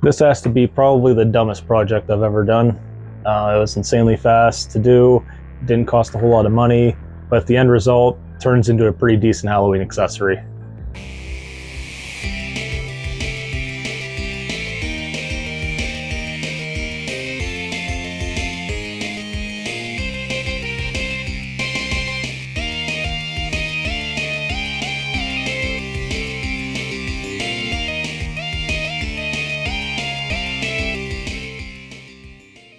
This has to be probably the dumbest project I've ever done. It was insanely fast to do, didn't cost a whole lot of money, but the end result turns into a pretty decent Halloween accessory.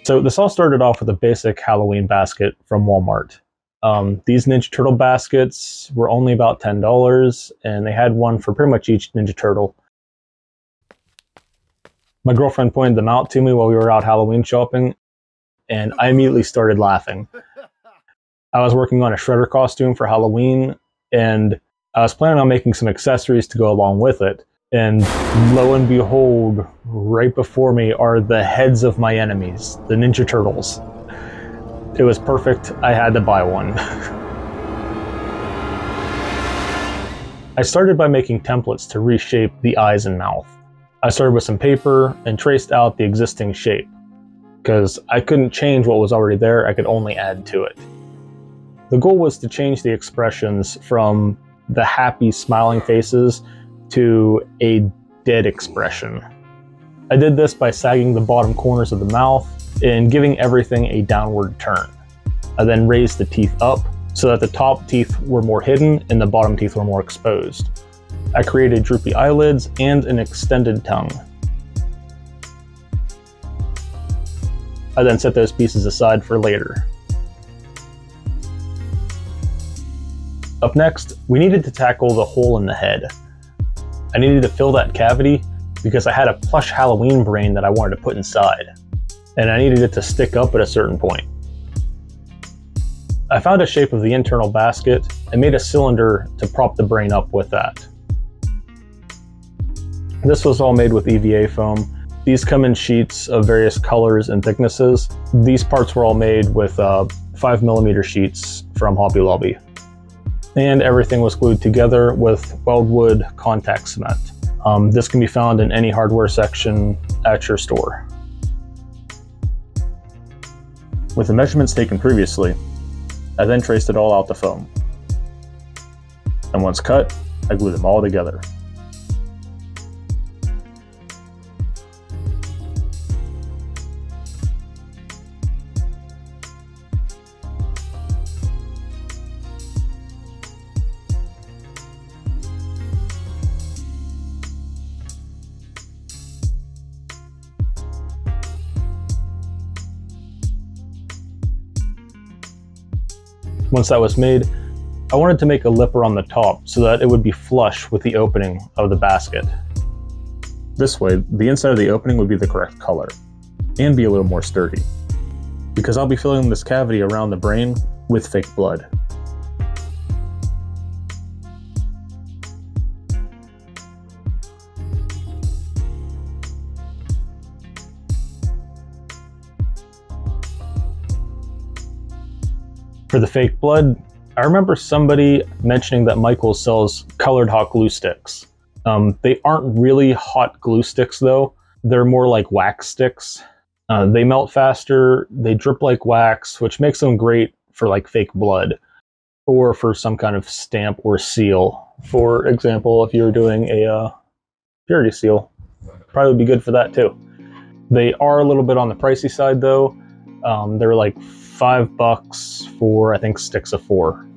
So this all started off with a basic Halloween basket from Walmart. These Ninja Turtle baskets were only about $10, and they had one for pretty much each Ninja Turtle. My girlfriend pointed them out to me while we were out Halloween shopping, and I immediately started laughing. I was working on a Shredder costume for Halloween, and I was planning on making some accessories to go along with it. And lo and behold, right before me are the heads of my enemies, the Ninja Turtles. It was perfect. I had to buy one. I started by making templates to reshape the eyes and mouth. I started with some paper and traced out the existing shape, because I couldn't change what was already there, I could only add to it. The goal was to change the expressions from the happy, smiling faces to a dead expression. I did this by sagging the bottom corners of the mouth and giving everything a downward turn. I then raised the teeth up so that the top teeth were more hidden and the bottom teeth were more exposed. I created droopy eyelids and an extended tongue. I then set those pieces aside for later. Up next, we needed to tackle the hole in the head. I needed to fill that cavity because I had a plush Halloween brain that I wanted to put inside, and I needed it to stick up at a certain point. I found a shape of the internal basket and made a cylinder to prop the brain up with that. This was all made with EVA foam. These come in sheets of various colors and thicknesses. These parts were all made with 5mm sheets from Hobby Lobby. And everything was glued together with weldwood contact cement. This can be found in any hardware section at your store. With the measurements taken previously, I then traced it all out the foam. And once cut, I glued them all together. Once that was made, I wanted to make a lipper on the top so that it would be flush with the opening of the basket. This way, the inside of the opening would be the correct color, and be a little more sturdy, because I'll be filling this cavity around the brain with fake blood. For the fake blood, I remember somebody mentioning that Michaels sells colored hot glue sticks. They aren't really hot glue sticks though, they're more like wax sticks. They melt faster, they drip like wax, which makes them great for like fake blood, or for some kind of stamp or seal. For example, if you're doing a purity seal, probably would be good for that too. They are a little bit on the pricey side though. They're like $5 for, I think, sticks of 4.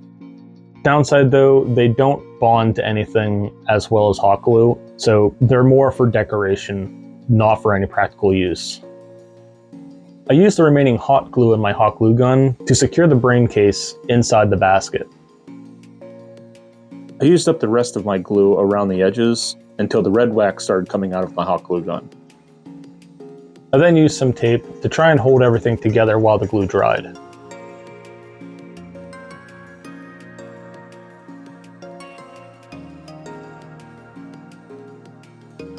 Downside though, they don't bond to anything as well as hot glue, so they're more for decoration, not for any practical use. I used the remaining hot glue in my hot glue gun to secure the brain case inside the basket. I used up the rest of my glue around the edges until the red wax started coming out of my hot glue gun. I then used some tape to try and hold everything together while the glue dried.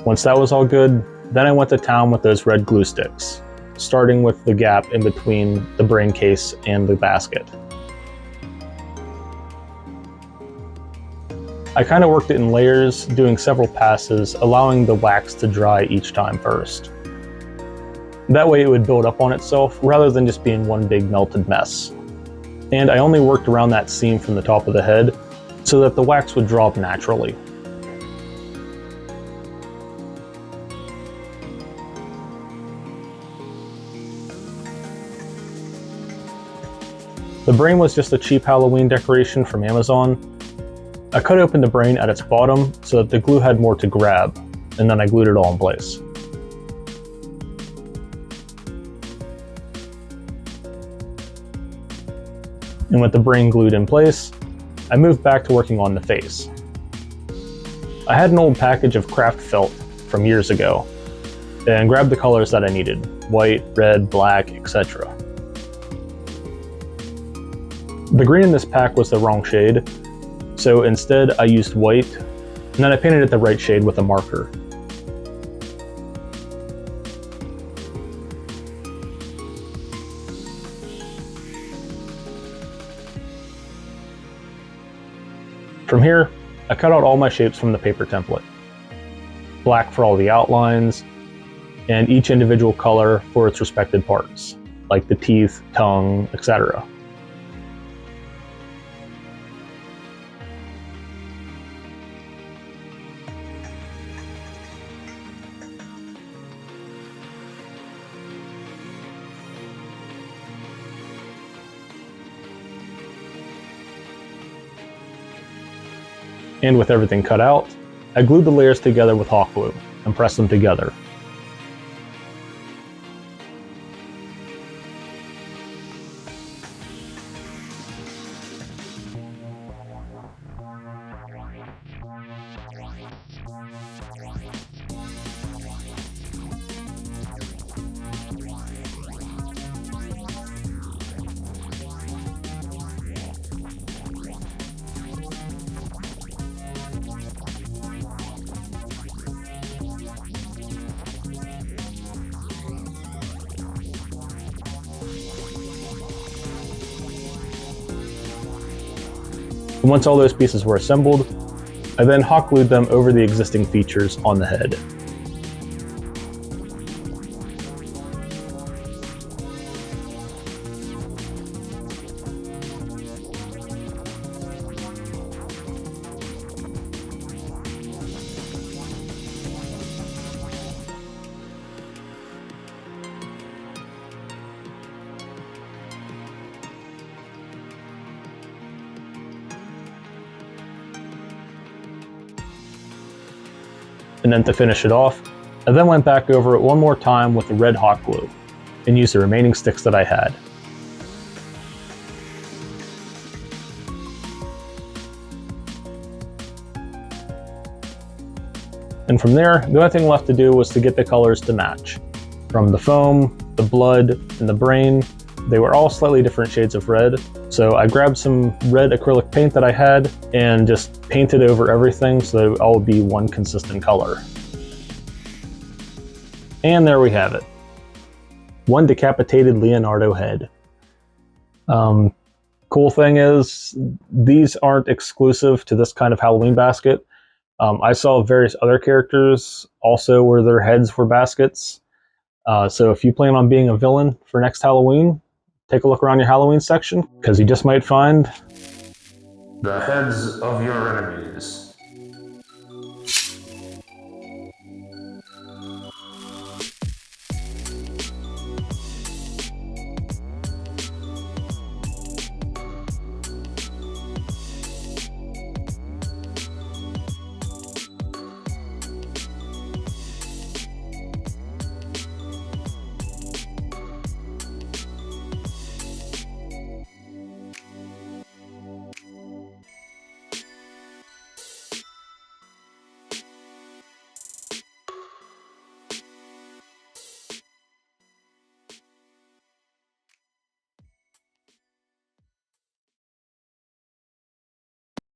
Once that was all good, then I went to town with those red glue sticks, starting with the gap in between the brain case and the basket. I kind of worked it in layers, doing several passes, allowing the wax to dry each time first. That way it would build up on itself rather than just being one big melted mess. And I only worked around that seam from the top of the head so that the wax would drop naturally. The brain was just a cheap Halloween decoration from Amazon. I cut open the brain at its bottom so that the glue had more to grab, and then I glued it all in place. And with the brain glued in place, I moved back to working on the face. I had an old package of craft felt from years ago, and grabbed the colors that I needed: white, red, black, etc. The green in this pack was the wrong shade, so instead I used white, and then I painted it the right shade with a marker. From here, I cut out all my shapes from the paper template. Black for all the outlines, and each individual color for its respected parts, like the teeth, tongue, etc. And with everything cut out, I glued the layers together with hot glue and pressed them together. And once all those pieces were assembled, I then hot glued them over the existing features on the head. And then to finish it off, I then went back over it one more time with the red hot glue and used the remaining sticks that I had. And from there, the only thing left to do was to get the colors to match. From the foam, the blood, and the brain, they were all slightly different shades of red. So I grabbed some red acrylic paint that I had and just painted over everything so that it all would be one consistent color. And there we have it. One decapitated Leonardo head. Cool thing is, these aren't exclusive to this kind of Halloween basket. I saw various other characters also where their heads were baskets. So if you plan on being a villain for next Halloween, take a look around your Halloween section, because you just might find the heads of your enemies.